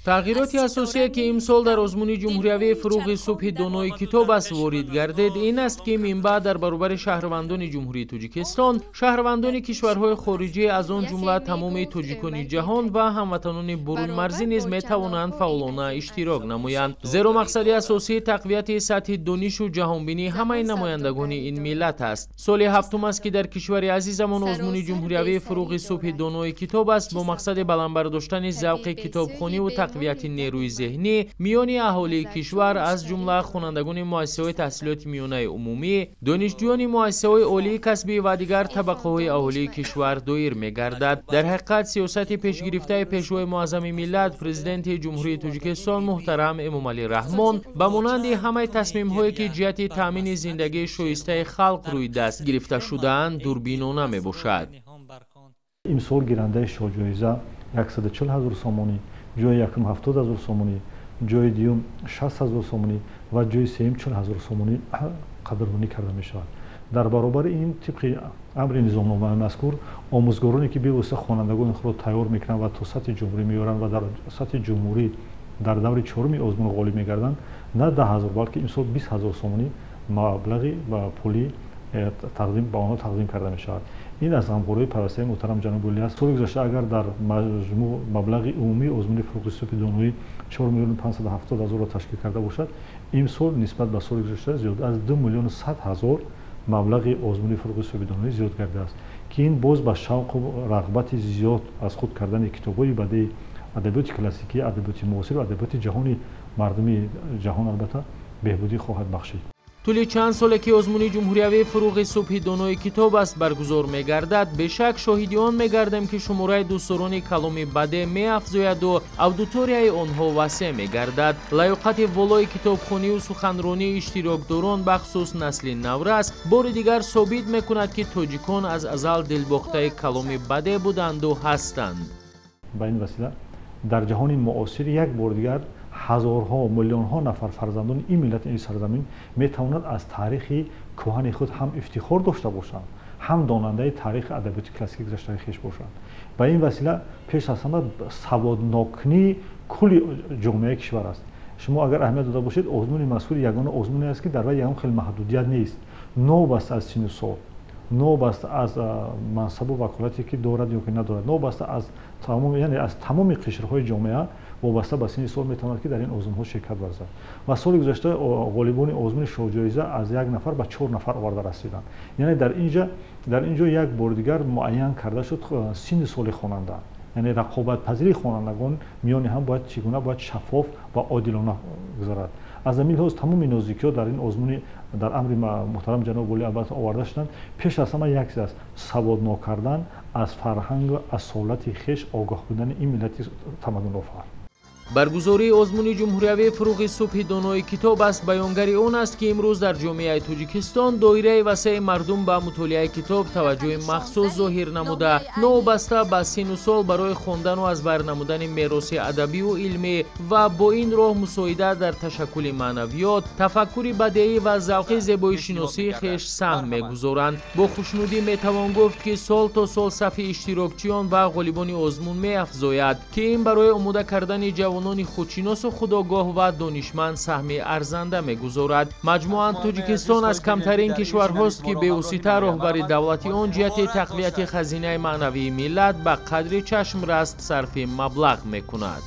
تغییراتی اساسی که امسال در آزمون جمهوریوی فروغ صبح دانای کتاب است وارد گردید این است که من بعد در برابر شهروندان جمهوری تاجیکستان، شهروندان کشورهای خارجی از آن جمله تمام تاجیکان جهان و هموطنان برون مرزی نیز میتوانند فعالانه اشتراک نمایند. زیرا مقصد اساسی تقویت سطح دانش و جهانبینی همه نمایندگان این ملت است. سال هفتم است که در کشور عزیزمان آزمون جمهوریوی فروغ صبح دانای کتاب است با مقصد بلندبرداشتن ذوق کتابخوانی و تقویت نیروی ذهنی میان اهالی کشور از جمله خوانندگان مؤسسه‌های تحصیلات میانه عمومی، دانشجویان مؤسسه‌های عالی کسبی و دیگر طبقه‌های اهالی کشور دایر می‌گردد. در حقیقت سیاست پیشگرفته پیشوای معظم ملت پرزیدنت جمهوری تاجیکستان محترم امامعلی رحمان به مانند همه تصمیم‌هایی که جهت تامین زندگی شایسته خلق روی دست گرفته شده‌اند دوربینانه میباشد. امسال گیرنده شاهجایزه 140,000 سومانی، جای یکم 70,000 سومانی، جای دیوم 60,000 سومانی و جای سوم 40,000 سومانی قدردانی کرده می شود. در برابر این طبق امر نظامنامه مذکور آموزگارانی که بواسطه خوانندگان خود تیار میکنند و تا سطح جمهوری میارند و در سطح جمهوری در دور چهارم آزمون غالب میگردند نه 10,000 بلکه امسال 20,000 سومانی مبلغی و پولی تقدیم به آنها تقدیم کرده می شود. این از همکاری پرستای محترم جناب ولی است. سال گذشته اگر در مجموع مبلغ عمومی آزمون فروغ صبح دانایی 4,570,000 را تشکیل کرده باشد، امسال نسبت به سال گذشته زیاد از 2,100,000 مبلغ آزمون فروغ صبح دانایی زیاد کرده است که این باز به شوق و رغبت زیاد از خود کردن کتاب‌های بدیع، ادبیات کلاسیکی، ادبیات معاصر و ادبیات جهانی مردم جهان البته بهبودی خواهد بخشید. طول چند ساله که آزمون جمهوریوی فروغ صبح دانای کتاب است برگزار می‌گردد، به شک شاهدی آن می‌گردیم که شماره دوستداران کلام بدیع می‌افزاید و اودیتوریای آنها وسیع می‌گردد. لیاقت والای کتابخوانی و سخنرانی اشتراکداران بخصوص نسل نورس بار دیگر ثابت می‌کند که تاجیکان از ازل دلباخته کلام بدیع بودند و هستند. با این وسیله در جهان معاصر یک بار دیگر هزارها میلیون‌ها نفر فرزندان این ملت این سرزمین میتوانند از تاریخ کهن خود هم افتخار داشته باشند، هم داننده تاریخ ادبیات کلاسیک گذشته خویش باشند. با این وسیله پیش از همه سوادناکنی کل جامعه کشور است. شما اگر اهمیت داده باشید آزمون مذکور یگانه آزمونی است که در وی هم خیلی محدودیت نیست، نوبسته از سن و سال، نوبسته از منصب و وکالتی که دارد یا که ندارد، نوبسته از تمام یعنی از تمام قشرهای جامعه وابسته به سن سال میتواند که در این آزمون‌ها شرکت ورزد. و سال گذشته غالبان آزمون شاهجایزه از 1 نفر به 4 نفر آورده رسیدند. یعنی در اینجا یک بار دیگر معین کرده شد سن سال خواننده، یعنی رقابت پذیری خوانندگان میان هم باید چگونه باید شفاف و عادلانه گذرد. از همین لحاظ تمام نزدیکی‌ها در این آزمون در امر محترم جناب ولی البته آورده شدند. پیش از همه یک چیز است سواد کردن از فرهنگ و اصالت خویش، آگاه بودن این ملت تمدن آفر. برگزاری آزمون جمهوریوی فروغ صبح دانای کتاب است بیانگر آن است که امروز در جامعه تاجیکستان دایره وسیع مردم به مطالعه کتاب توجه مخصوص ظاهر نموده، نوبسته به سن و سال برای خواندن و از بر نمودن میراث ادبی و علمی و با این راه مساعده در تشکل معنویات، تفکر بدیعی و ذوق زیبایی شناسی خویش سهم می‌گذارند. با خوشنودی میتوان گفت که سال تا سال صف اشتراکچیان و غالبان آزمون می‌افزاید که این برای آماده کردن جوانان خودشناس و خودآگاه و دانشمند سهم ارزنده می‌گذارد. مجموعاً تاجیکستان از کمترین کشورهاست که به واسطه رهبری دولتی آن جهت تقویت خزینه معنوی ملت به قدر چشم رست صرف مبلغ می‌کند.